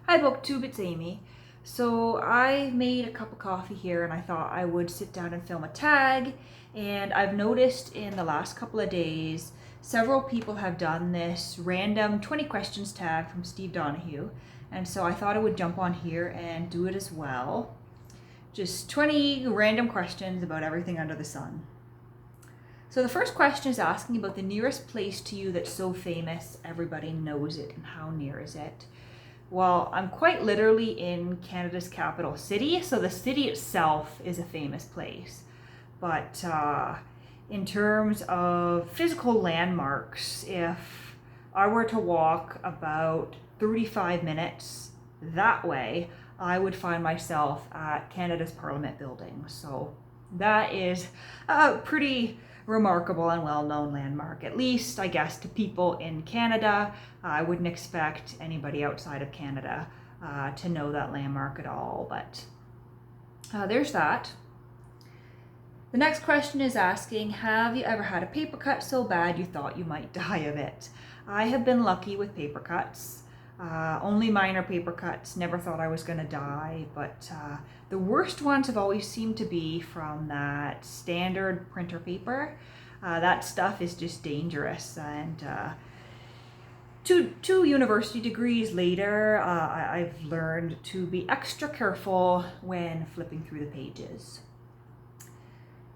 Hi Booktube, it's Amy. So I made a cup of coffee here and I thought I would sit down and film a tag, and I've noticed in the last couple of days several people have done this random 20 questions tag from Steve Donahue, and so I thought I would jump on here and do it as well. Just 20 random questions about everything under the sun. So the first question is asking about the nearest place to you that's so famous everybody knows it, and how near is it? Well, I'm quite literally in Canada's capital city, so the city itself is a famous place. But in terms of physical landmarks, if I were to walk about 35 minutes that way, I would find myself at Canada's Parliament building. So that is a pretty remarkable and well-known landmark, at least I guess to people in Canada. I wouldn't expect anybody outside of Canada to know that landmark at all, but there's that. The next question is asking, have you ever had a paper cut so bad you thought you might die of it? I have been lucky with paper cuts. Only minor paper cuts, never thought I was going to die, but the worst ones have always seemed to be from that standard printer paper. That stuff is just dangerous, and two university degrees later, I've learned to be extra careful when flipping through the pages.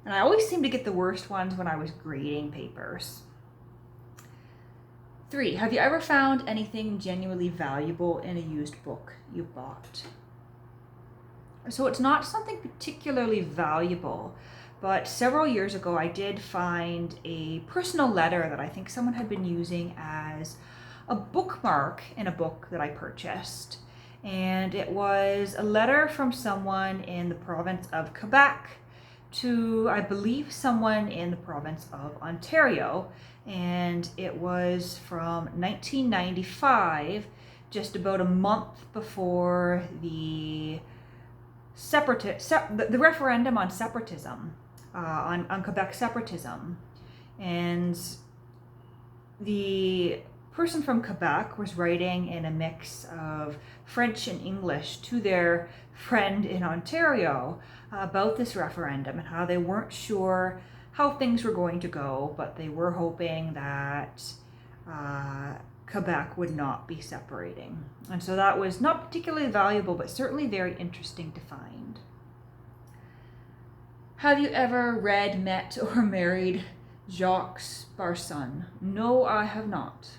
And I always seem to get the worst ones when I was grading papers. 3, have you ever found anything genuinely valuable in a used book you bought? So it's not something particularly valuable, but several years ago I did find a personal letter that I think someone had been using as a bookmark in a book that I purchased. And it was a letter from someone in the province of Quebec to, I believe, someone in the province of Ontario. And it was from 1995, just about a month before the referendum on separatism, on Quebec separatism. And the person from Quebec was writing in a mix of French and English to their friend in Ontario about this referendum and how they weren't sure how things were going to go, but they were hoping that Quebec would not be separating. And so that was not particularly valuable, but certainly very interesting to find. Have you ever read, met, or married Jacques Barzun? No, I have not.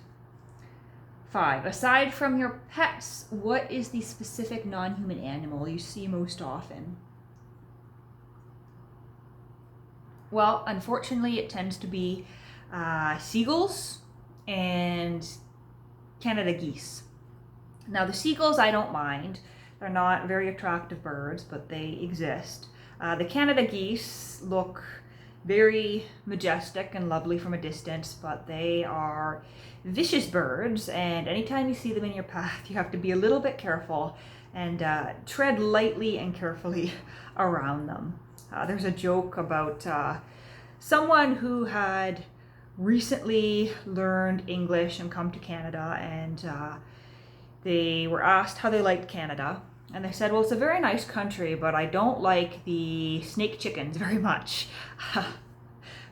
5, aside from your pets, what is the specific non-human animal you see most often? Well, unfortunately, it tends to be seagulls and Canada geese. Now, the seagulls I don't mind. They're not very attractive birds, but they exist. The Canada geese look very majestic and lovely from a distance, but they are vicious birds, and anytime you see them in your path, you have to be a little bit careful and tread lightly and carefully around them. There's a joke about someone who had recently learned English and come to Canada, and they were asked how they liked Canada, and they said, well, it's a very nice country, but I don't like the snake chickens very much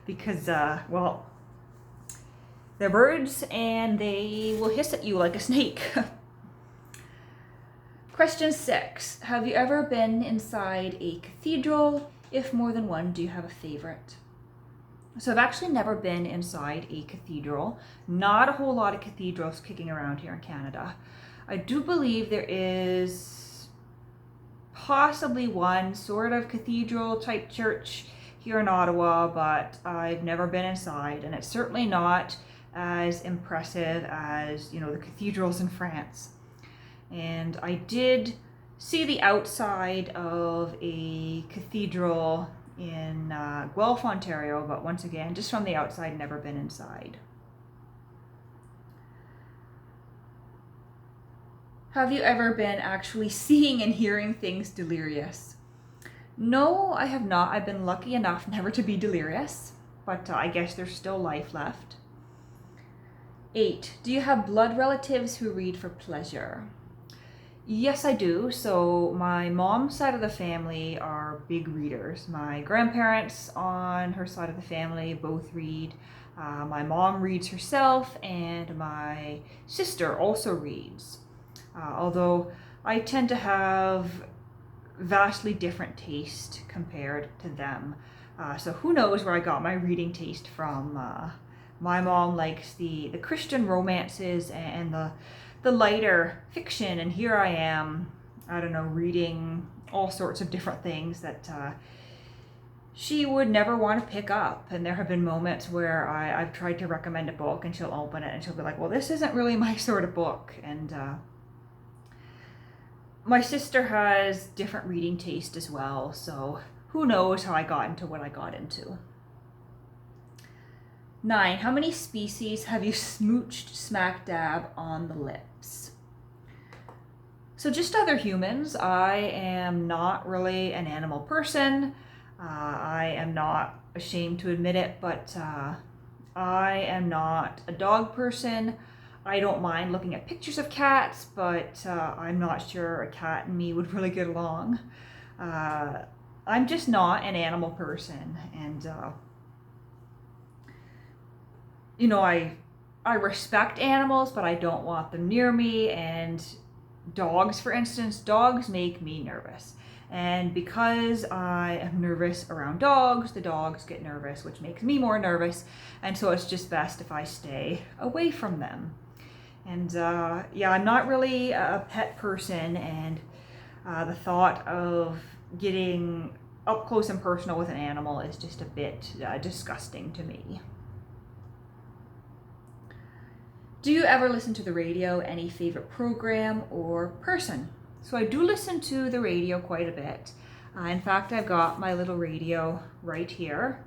because, well, they're birds and they will hiss at you like a snake. Question 6, have you ever been inside a cathedral? If more than one, do you have a favorite? So I've actually never been inside a cathedral. Not a whole lot of cathedrals kicking around here in Canada. I do believe there is possibly one sort of cathedral type church here in Ottawa, but I've never been inside, and it's certainly not as impressive as, the cathedrals in France. And I did see the outside of a cathedral in Guelph, Ontario, but once again, just from the outside, never been inside. Have you ever been actually seeing and hearing things delirious? No, I have not. I've been lucky enough never to be delirious, but I guess there's still life left. 8, do you have blood relatives who read for pleasure? Yes, I do. So my mom's side of the family are big readers. My grandparents on her side of the family both read. My mom reads herself, and my sister also reads. Although I tend to have vastly different taste compared to them. So who knows where I got my reading taste from. My mom likes the Christian romances and the lighter fiction, and here I am, I don't know, reading all sorts of different things that she would never want to pick up. And there have been moments where I've tried to recommend a book and she'll open it and she'll be like, well, this isn't really my sort of book. And my sister has different reading taste as well, so who knows how I got into what I got into. 9. How many species have you smooched smack dab on the lips? So just other humans. I am not really an animal person. I am not ashamed to admit it, but I am not a dog person. I don't mind looking at pictures of cats, but I'm not sure a cat and me would really get along. I'm just not an animal person, and you know, I respect animals, but I don't want them near me. And dogs, for instance, dogs make me nervous. And because I am nervous around dogs, the dogs get nervous, which makes me more nervous. And so it's just best if I stay away from them. And yeah, I'm not really a pet person, and the thought of getting up close and personal with an animal is just a bit disgusting to me. Do you ever listen to the radio? Any favorite program or person? So I do listen to the radio quite a bit. In fact, I've got my little radio right here,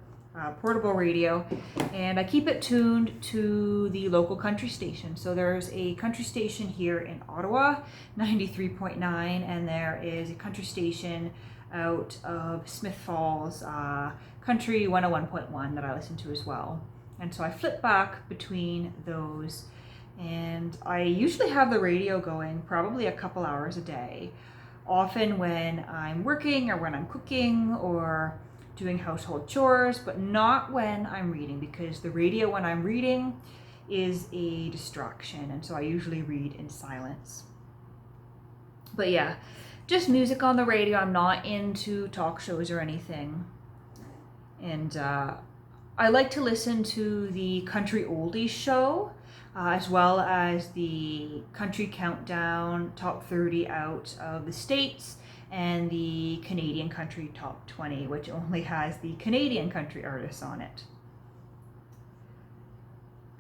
portable radio, and I keep it tuned to the local country station. So there's a country station here in Ottawa, 93.9, and there is a country station out of Smith Falls, Country 101.1 that I listen to as well. And so I flip back between those. And I usually have the radio going probably a couple hours a day, often when I'm working or when I'm cooking or doing household chores, but not when I'm reading, because the radio when I'm reading is a distraction, and so I usually read in silence. But yeah, just music on the radio. I'm not into talk shows or anything. And I like to listen to the Country Oldies show, as well as the Country Countdown Top 30 out of the States, and the Canadian Country Top 20, which only has the Canadian country artists on it.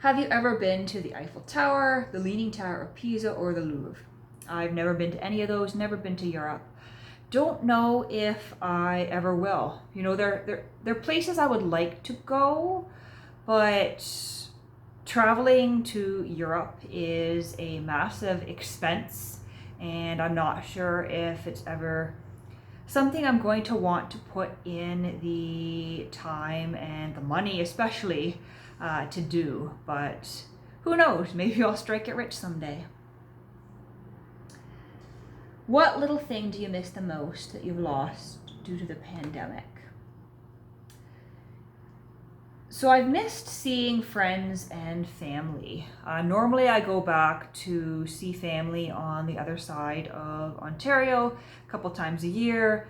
Have you ever been to the Eiffel Tower, the Leaning Tower of Pisa, or the Louvre? I've never been to any of those, never been to Europe. Don't know if I ever will. You know, they're places I would like to go, but traveling to Europe is a massive expense, and I'm not sure if it's ever something I'm going to want to put in the time and the money, especially to do. But who knows? Maybe I'll strike it rich someday. What little thing do you miss the most that you've lost due to the pandemic? So I've missed seeing friends and family. Normally I go back to see family on the other side of Ontario a couple times a year.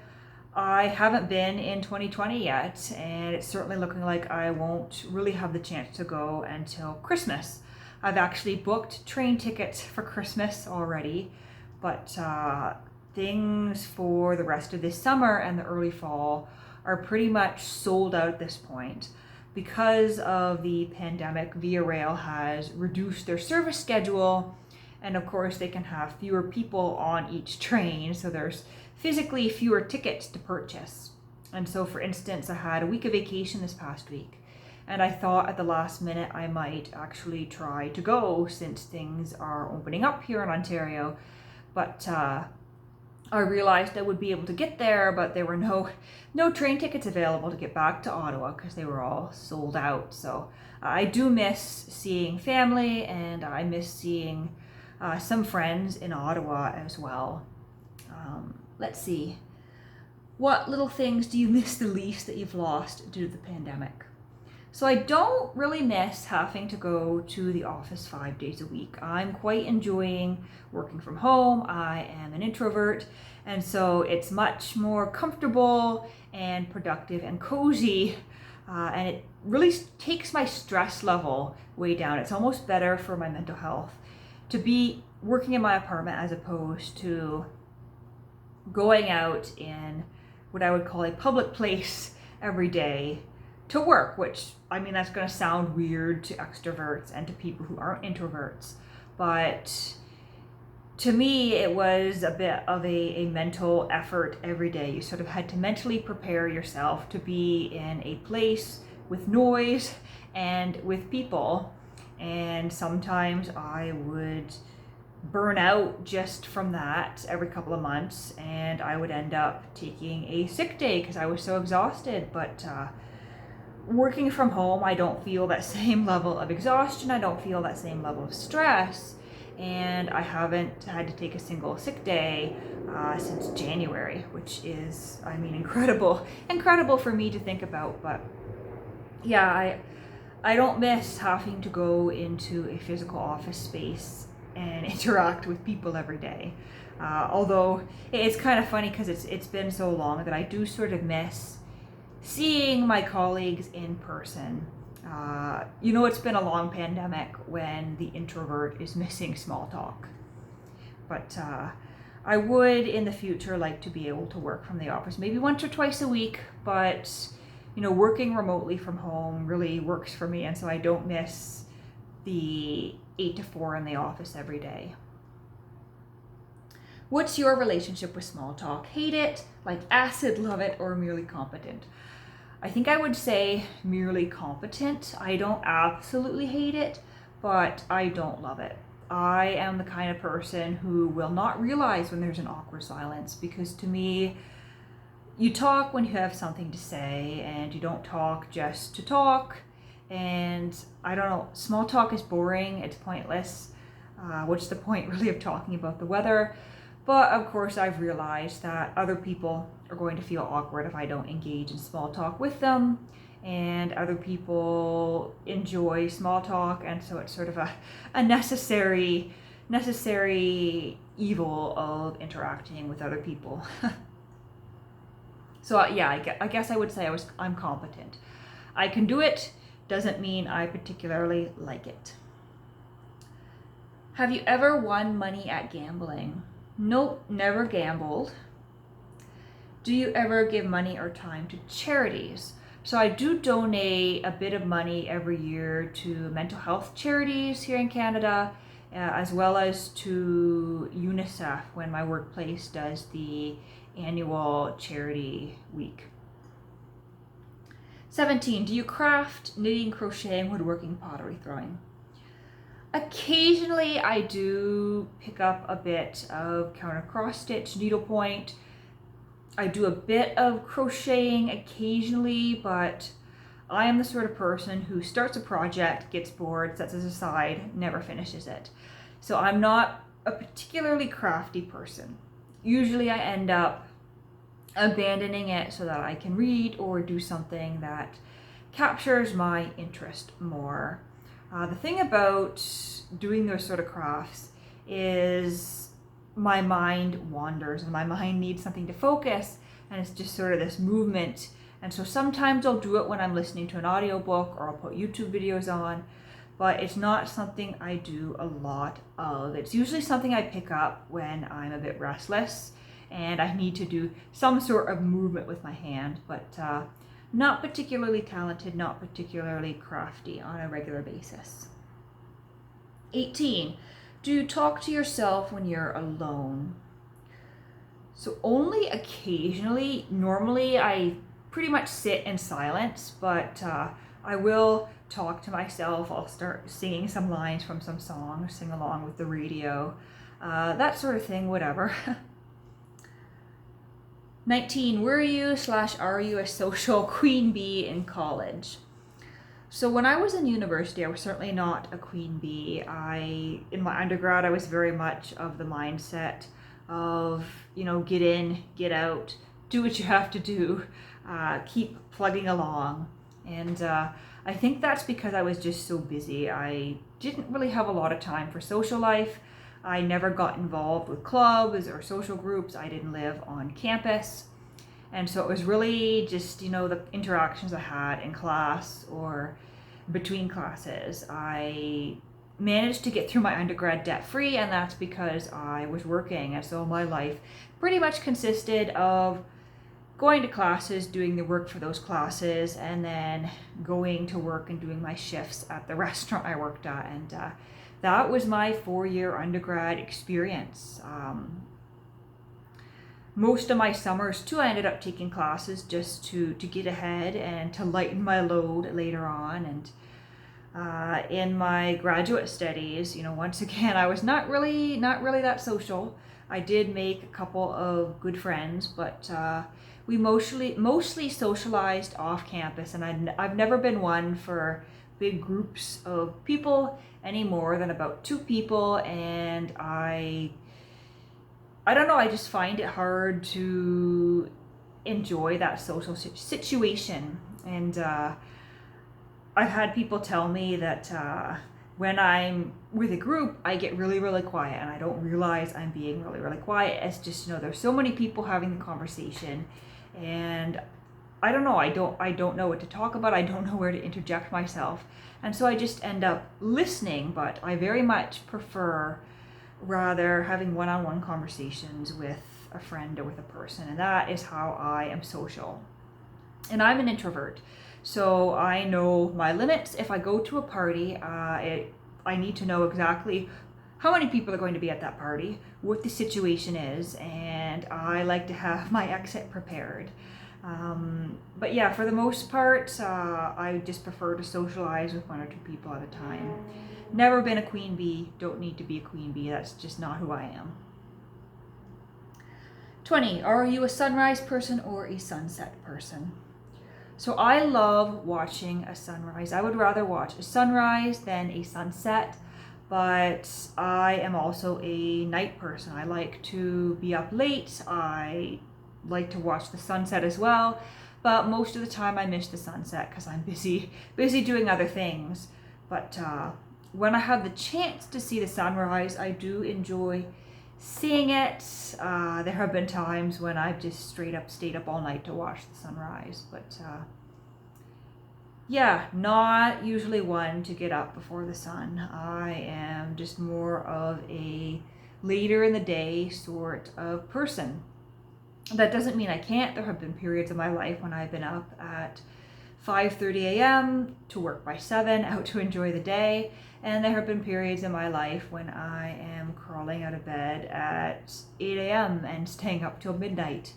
I haven't been in 2020 yet, and it's certainly looking like I won't really have the chance to go until Christmas. I've actually booked train tickets for Christmas already, but things for the rest of this summer and the early fall are pretty much sold out at this point. Because of the pandemic, Via Rail has reduced their service schedule, and of course they can have fewer people on each train, so there's physically fewer tickets to purchase. And so, for instance, I had a week of vacation this past week, and I thought at the last minute I might actually try to go since things are opening up here in Ontario, but I realized I would be able to get there, but there were no train tickets available to get back to Ottawa because they were all sold out. So I do miss seeing family, and I miss seeing some friends in Ottawa as well. Let's see. What little things do you miss the least that you've lost due to the pandemic? So I don't really miss having to go to the office 5 days a week. I'm quite enjoying working from home. I am an introvert, and so it's much more comfortable and productive and cozy, and it really takes my stress level way down. It's almost better for my mental health to be working in my apartment as opposed to going out in what I would call a public place every day to work, which, I mean, that's going to sound weird to extroverts and to people who aren't introverts, but to me it was a bit of a mental effort every day. You sort of had to mentally prepare yourself to be in a place with noise and with people, and sometimes I would burn out just from that every couple of months, and I would end up taking a sick day because I was so exhausted. But working from home, I don't feel that same level of exhaustion, I don't feel that same level of stress, and I haven't had to take a single sick day since January, which is, I mean, incredible for me to think about. But yeah, I don't miss having to go into a physical office space and interact with people every day. Although it's kind of funny because it's been so long that I do sort of miss seeing my colleagues in person. It's been a long pandemic when the introvert is missing small talk. But I would in the future like to be able to work from the office maybe once or twice a week, but working remotely from home really works for me, and so I don't miss the 8 to 4 in the office every day. What's your relationship with small talk? Hate it, like acid, love it, or merely competent? I think I would say merely competent. I don't absolutely hate it, but I don't love it. I am the kind of person who will not realize when there's an awkward silence, because to me, you talk when you have something to say, and you don't talk just to talk. And I don't know, small talk is boring, it's pointless. What's the point really of talking about the weather? But of course I've realized that other people are going to feel awkward if I don't engage in small talk with them, and other people enjoy small talk, and so it's sort of a necessary evil of interacting with other people. So yeah, I guess I would say I'm competent. I can do it, doesn't mean I particularly like it. Have you ever won money at gambling? Nope, never gambled. Do you ever give money or time to charities? So I do donate a bit of money every year to mental health charities here in Canada, as well as to UNICEF when my workplace does the annual charity week. 17, do you craft, knitting, crocheting, woodworking, pottery, throwing? Occasionally I do pick up a bit of counter cross stitch, needlepoint. I do a bit of crocheting occasionally, but I am the sort of person who starts a project, gets bored, sets it aside, never finishes it. So I'm not a particularly crafty person. Usually I end up abandoning it so that I can read or do something that captures my interest more. The thing about doing those sort of crafts is my mind wanders and my mind needs something to focus, and it's just sort of this movement. And so sometimes I'll do it when I'm listening to an audiobook, or I'll put YouTube videos on, but it's not something I do a lot of. It's usually something I pick up when I'm a bit restless and I need to do some sort of movement with my hand, but not particularly talented, not particularly crafty on a regular basis. 18, do you talk to yourself when you're alone? So only occasionally. Normally I pretty much sit in silence, but I will talk to myself. I'll start singing some lines from some song, sing along with the radio, that sort of thing, whatever. 19, were you / are you a social queen bee in college? So when I was in university, I was certainly not a queen bee. In my undergrad, I was very much of the mindset of, get in, get out, do what you have to do, keep plugging along. And I think that's because I was just so busy. I didn't really have a lot of time for social life. I never got involved with clubs or social groups. I didn't live on campus. And so it was really just, the interactions I had in class or between classes. I managed to get through my undergrad debt free, and that's because I was working. And so my life pretty much consisted of going to classes, doing the work for those classes, and then going to work and doing my shifts at the restaurant I worked at. And that was my 4-year undergrad experience. Most of my summers too, I ended up taking classes just to get ahead and to lighten my load later on. And in my graduate studies, once again, I was not really that social. I did make a couple of good friends, but we mostly socialized off campus, and I've never been one for big groups of people any more than about 2 people, and I don't know, I just find it hard to enjoy that social situation. And I've had people tell me that when I'm with a group, I get really, really quiet, and I don't realize I'm being really, really quiet. It's just, there's so many people having the conversation, and I don't know, I don't know what to talk about. I don't know where to interject myself. And so I just end up listening, but I very much prefer rather having one-on-one conversations with a friend or with a person, and that is how I am social. And I'm an introvert, so I know my limits. If I go to a party, I need to know exactly how many people are going to be at that party, what the situation is, and I like to have my exit prepared. But yeah, for the most part, I just prefer to socialize with 1 or 2 people at a time. Never been a queen bee, don't need to be a queen bee, that's just not who I am. 20, are you a sunrise person or a sunset person? So I love watching a sunrise. I would rather watch a sunrise than a sunset, but I am also a night person. I like to be up late. I like to watch the sunset as well, but most of the time I miss the sunset because I'm busy doing other things. But when I have the chance to see the sunrise, I do enjoy seeing it. There have been times when I've just straight up stayed up all night to watch the sunrise, but yeah, not usually one to get up before the sun. I am just more of a later in the day sort of person. That doesn't mean I can't. There have been periods of my life when I've been up at 5:30 a.m. to work by 7, out to enjoy the day. And there have been periods in my life when I am crawling out of bed at 8 a.m. and staying up till midnight.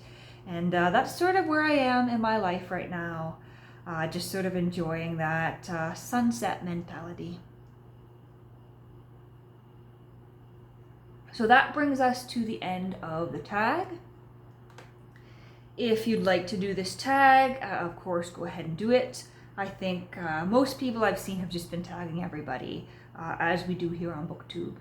And that's sort of where I am in my life right now. Just sort of enjoying that sunset mentality. So that brings us to the end of the tag. If you'd like to do this tag, of course, go ahead and do it. I think most people I've seen have just been tagging everybody, as we do here on BookTube.